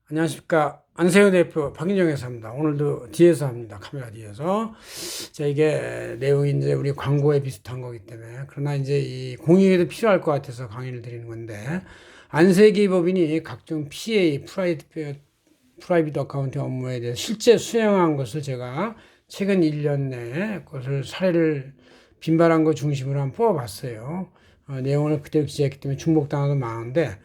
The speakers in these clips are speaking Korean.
안녕하십니까. 안세호 대표 박인정 회사입니다. 오늘도 뒤에서 합니다. 카메라 뒤에서. 자, 이게 내용이 이제 우리 광고에 비슷한 거기 때문에. 그러나 이제 이 공익에도 필요할 것 같아서 강의를 드리는 건데, 안세기 법인이 각종 PA, 프라이빗 어카운팅 업무에 대해서 실제 수행한 것을 제가 최근 1년 내에 그것을 사례를 빈발한 거 중심으로 한번 뽑아봤어요. 내용을 그대로 기재했기 때문에 중복당하도 많은데,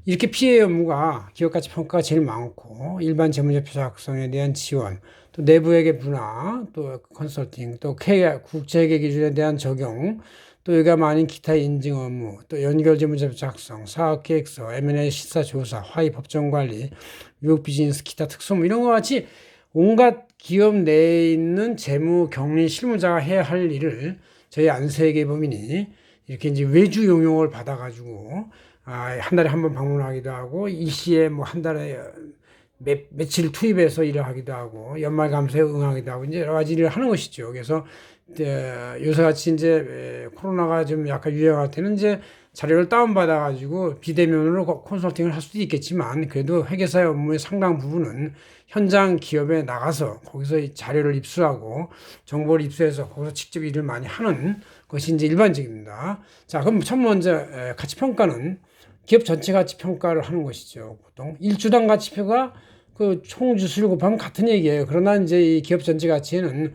이렇게 피해 업무가 기업가치 평가가 제일 많고, 일반 재무제표 작성에 대한 지원, 또 내부회계 분화, 또 컨설팅, 또 국제회계 기준에 대한 적용, 또 여기가 많은 기타 인증 업무, 또 연결 재무제표 작성, 사업계획서, M&A 실사조사, 화의 법정관리, 유혹 비즈니스 기타 특수업무 이런 것 같이 온갖 기업 내에 있는 재무 격리 실무자가 해야 할 일을 저희 안세계 법인이 이렇게 이제 외주 용역을 받아가지고 한 달에 한 번 방문하기도 하고 일시에 뭐 한 달에 며칠 투입해서 일을 하기도 하고 연말 감사에 응하기도 하고 이제 여러 가지 일을 하는 것이죠. 그래서 요새같이 이제 코로나가 좀 약간 유행할 때는 이제 자료를 다운받아 가지고 비대면으로 컨설팅을 할 수도 있겠지만 그래도 회계사의 업무의 상당 부분은 현장 기업에 나가서 거기서 자료를 입수하고 정보를 입수해서 거기서 직접 일을 많이 하는 것이 이제 일반적입니다. 자, 그럼 첫 번째 가치 평가는 기업 전체 가치 평가를 하는 것이죠. 보통 1주당 가치표가 그 총주수를 곱하면 같은 얘기예요. 그러나 이제 이 기업 전체 가치에는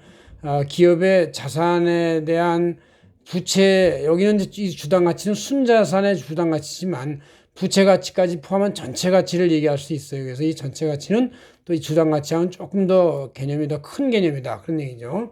기업의 자산에 대한 부채, 여기는 이제 이 주당 가치는 순자산의 주당 가치지만 부채 가치까지 포함한 전체 가치를 얘기할 수 있어요. 그래서 이 전체 가치는 또 이 주당 가치하고는 조금 더 개념이 더 큰 개념이다. 그런 얘기죠.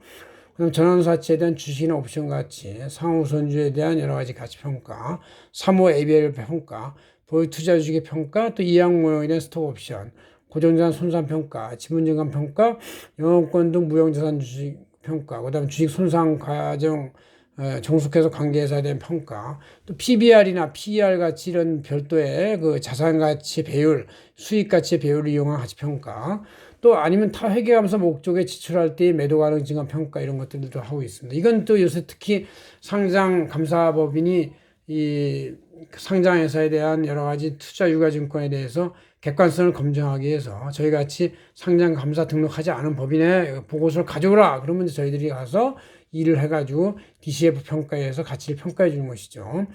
그럼 전환 가치에 대한 주식이나 옵션 가치, 상호 선주에 대한 여러 가지 가치 평가, 3호 ABL 평가, 보유 투자 주식의 평가, 또 이양 모형에 대한 스톡 옵션, 고정자산 손상 평가, 지분 증감 평가, 영업권 등 무형자산 주식 평가, 그다음 주식 손상 과정 종속해서 관계회사에 대한 평가, 또 PBR이나 PER 가치 이런 별도의 그 자산 가치 배율, 수익 가치의 배율을 이용한 가치 평가, 또 아니면 타 회계감사 목적에 지출할 때의 매도 가능 증감 평가 이런 것들도 하고 있습니다. 이건 또 요새 특히 상장 감사법인이 이 상장회사에 대한 여러 가지 투자 유가증권에 대해서 객관성을 검증하기 위해서 저희 같이 상장 감사 등록하지 않은 법인의 보고서를 가져오라. 그러면 저희들이 가서 일을 해가지고 DCF 평가에 서 가치를 평가해 주는 것이죠.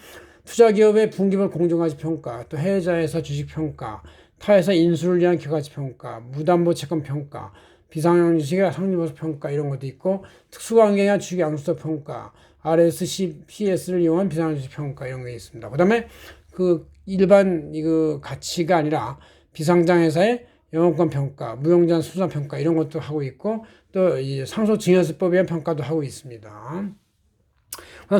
투자기업의 분기별 공정가치 평가, 또 해외자회사 주식 평가, 타회사 인수를 위한 기가치 평가, 무담보 채권 평가, 비상용 주식의 상리보수 평가 이런 것도 있고 특수관계나 주식 양수도 평가, RSC, PS를 이용한 비상용 주식 평가 이런 게 있습니다. 그다음에 그 일반 이거 가치가 아니라 비상장 회사의 영업권 평가, 무형자산 수산 평가 이런 것도 하고 있고 또 이 상속증여세법에 대한 평가도 하고 있습니다.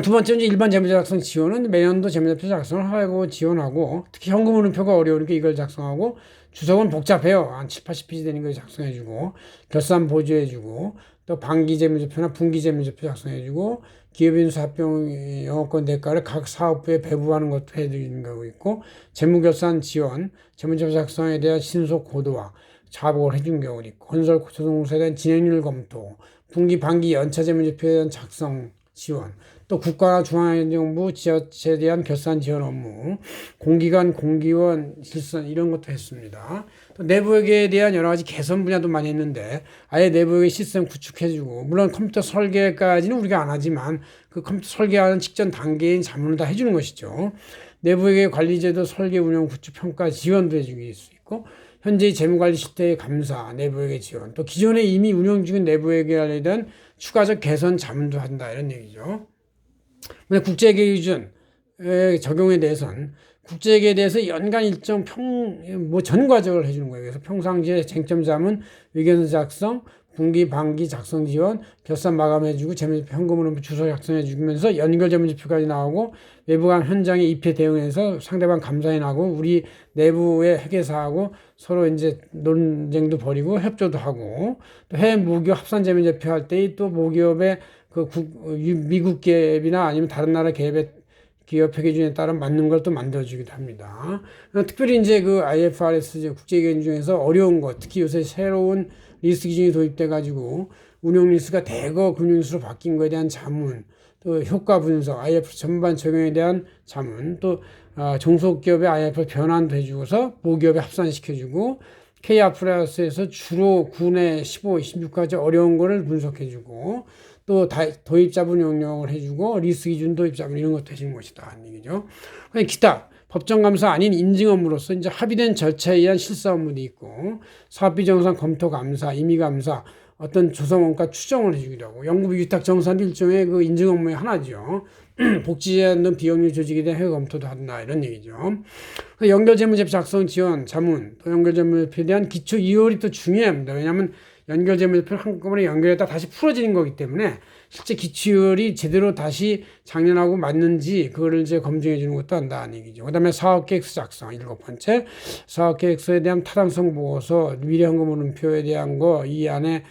두 번째는 일반 재무제 작성 지원은 매년도 재무제표 작성을 하고 지원하고 특히 현금흐름표가 어려우니까 이걸 작성하고 주석은 복잡해요. 한 7, 80페이지 되는 걸 작성해주고 결산 보조해주고 또 반기 재무제표나 분기 재무제표 작성해주고 기업인수 합병 영업권 대가를 각 사업부에 배부하는 것도 해드리는 거고 있고 재무결산 지원, 재무제표 작성에 대한 신속 고도화 자복을 해준 경우도 있고 건설 조성공사에 대한 진행률 검토, 분기 반기 연차 재무제표에 대한 작성 지원, 또 국가나 중앙행정부 지자체에 대한 결산 지원 업무, 공기관 공기원 실선 이런 것도 했습니다. 또 내부회계에 대한 여러 가지 개선 분야도 많이 했는데 아예 내부회계 시스템 구축해주고 물론 컴퓨터 설계까지는 우리가 안 하지만 그 컴퓨터 설계하는 직전 단계인 자문을 다 해주는 것이죠. 내부회계 관리제도 설계 운영 구축 평가 지원도 해주기 수 있고 현재 재무관리 시스템의 감사, 내부회계 지원, 또 기존에 이미 운영 중인 내부회계에 대한 추가적 개선 자문도 한다 이런 얘기죠. 국제회계 기준 적용에 대해서는 국제회계에 대해서 연간 일정 전 과정을 해주는 거예요. 그래서 평상시에 쟁점 자문, 의견서 작성, 분기, 반기 작성 지원, 결산 마감해주고 재무제표 현금으로 주소 작성해주면서 연결 재무제표까지 나오고 외부간 현장에 입회 대응해서 상대방 감사해 나고 우리 내부의 회계사하고 서로 이제 논쟁도 벌이고 협조도 하고 또 해외 모기업 합산 재무제표 할 때 또 모기업의 미국 기업이나 아니면 다른 나라 기업 회계 기준에 따른 맞는 걸 또 만들어주기도 합니다. 특별히 이제 그 IFRS 국제회계 중에서 어려운 것, 특히 요새 새로운 리스크 기준이 도입돼가지고 운용 리스크가 대거 금융리스크로 바뀐 거에 대한 자문, 또 효과 분석, IFRS 전반 적용에 대한 자문, 또 종속기업의 IFRS 변환도 해주고서 모기업에 합산시켜주고 K아프라스에서 주로 군의 15, 26까지 어려운 거를 분석해주고 또 도입자분 용역을 해주고 리스 기준 도입자분 이런 것도 해주는 것이다 하는 얘기죠. 기타 법정감사 아닌 인증 업무로서 이제 합의된 절차에 의한 실사 업무도 있고 사업비 정산 검토 감사, 임의 감사, 어떤 조성 원가 추정을 해주기도 하고 연구비 위탁 정산도 일종의 그 인증 업무의 하나죠. 복지 제한 등 비영리 조직에 대한 해외 검토도 한다 이런 얘기죠. 연결 재무제표 작성 지원 자문 또 연결 재무제표에 대한 기초 이율이 또 중요합니다. 왜냐하면 연결 재무제표를 한꺼번에 연결했다 다시 풀어지는 거기 때문에 실제 기초율이 제대로 다시 작년하고 맞는지 그거를 이제 검증해 주는 것도 한다는 얘기죠. 그다음에 사업계획서 작성 7번째 사업계획서에 대한 타당성 보고서 미래 현금 흐름표에 대한 거 이 안에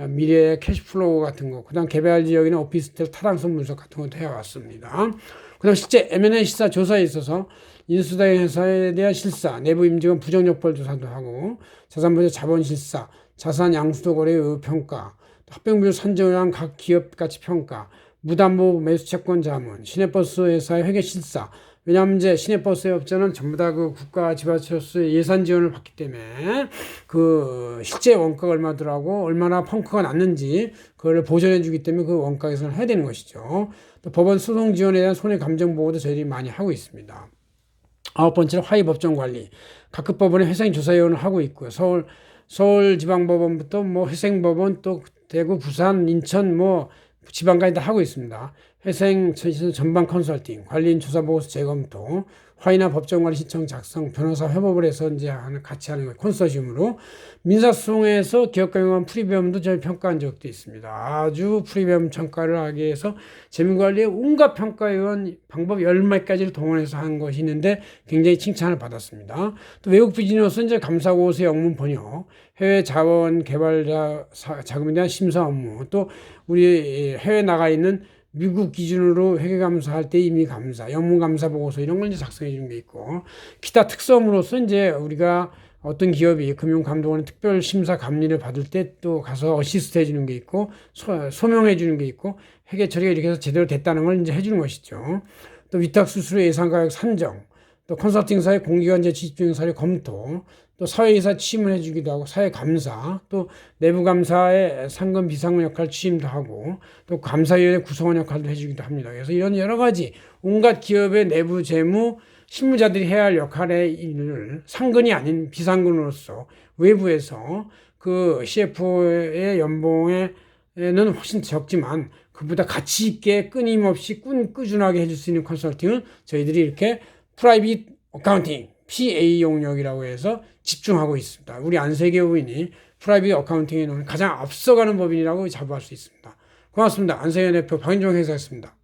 미래 캐시플로우 같은 거, 그 다음 개발 지역이나 오피스텔 타당성 분석 같은 것도 해왔습니다. 그 다음 실제 M&A 실사 조사에 있어서 인수된 회사에 대한 실사, 내부 임직원 부정적발 조사도 하고, 자산보유 자본 실사, 자산 양수도 거래 의혹 평가, 합병비율 산정한 각 기업 가치 평가, 무담보 매수 채권 자문, 시내버스 회사의 회계 실사, 왜냐하면 이제 시내버스 업자는 전부 다 그 국가 지방철수 예산 지원을 받기 때문에 그 실제 원가가 얼마더라고 얼마나 펑크가 났는지 그걸 보전해 주기 때문에 그 원가 개선을 해야 되는 것이죠. 또 법원 소송 지원에 대한 손해 감정 보호도 저희들이 많이 하고 있습니다. 9번째로 화의 법정 관리. 각급 법원에 회생 조사위원을 하고 있고요. 서울지방법원부터 뭐 회생법원 또 대구, 부산, 인천 뭐 지방까지 다 하고 있습니다. 회생 전방 컨설팅, 관리인 조사 보고서 재검토, 화의나 법정관리 신청 작성, 변호사 협업을 해서 이제 같이 하는 거예요. 컨소시엄으로. 민사소송에서 기업과 용한 프리미엄도 저희 평가한 적도 있습니다. 아주 프리미엄 평가를 하기 위해서 재무관리의 온갖 평가에 의한 방법 10마리까지를 동원해서 한 것이 있는데 굉장히 칭찬을 받았습니다. 또 외국 비즈니스 이제 감사고서 영문 번역, 해외 자원 개발자 자금에 대한 심사 업무, 또 우리 해외 나가 있는 미국 기준으로 회계감사할 때 임의 감사, 영문감사 보고서 이런 걸 이제 작성해 주는 게 있고, 기타 특성으로서 이제 우리가 어떤 기업이 금융감독원의 특별심사 감리를 받을 때 또 가서 어시스트 해주는 게 있고, 소명해 주는 게 있고, 회계 처리가 이렇게 해서 제대로 됐다는 걸 이제 해주는 것이죠. 또 위탁수수료 예산가격 산정, 또 컨설팅사의 공기관제 지집중 사례 검토, 또 사회이사 취임을 해주기도 하고 사회감사, 또 내부감사의 상근 비상근 역할 취임도 하고 또 감사위원회 구성원 역할도 해주기도 합니다. 그래서 이런 여러 가지 온갖 기업의 내부 재무 실무자들이 해야 할 역할의 일을 상근이 아닌 비상근으로서 외부에서 그 CFO의 연봉에는 훨씬 적지만 그보다 가치 있게 끊임없이 꾸준하게 해줄 수 있는 컨설팅을 저희들이 이렇게 프라이빗 어카운팅 PA 용역이라고 해서 집중하고 있습니다. 우리 안세계부인이 프라이빗 어카운팅에 가장 앞서가는 법인이라고 자부할 수 있습니다. 고맙습니다. 안세계 대표 박인종 회사였습니다.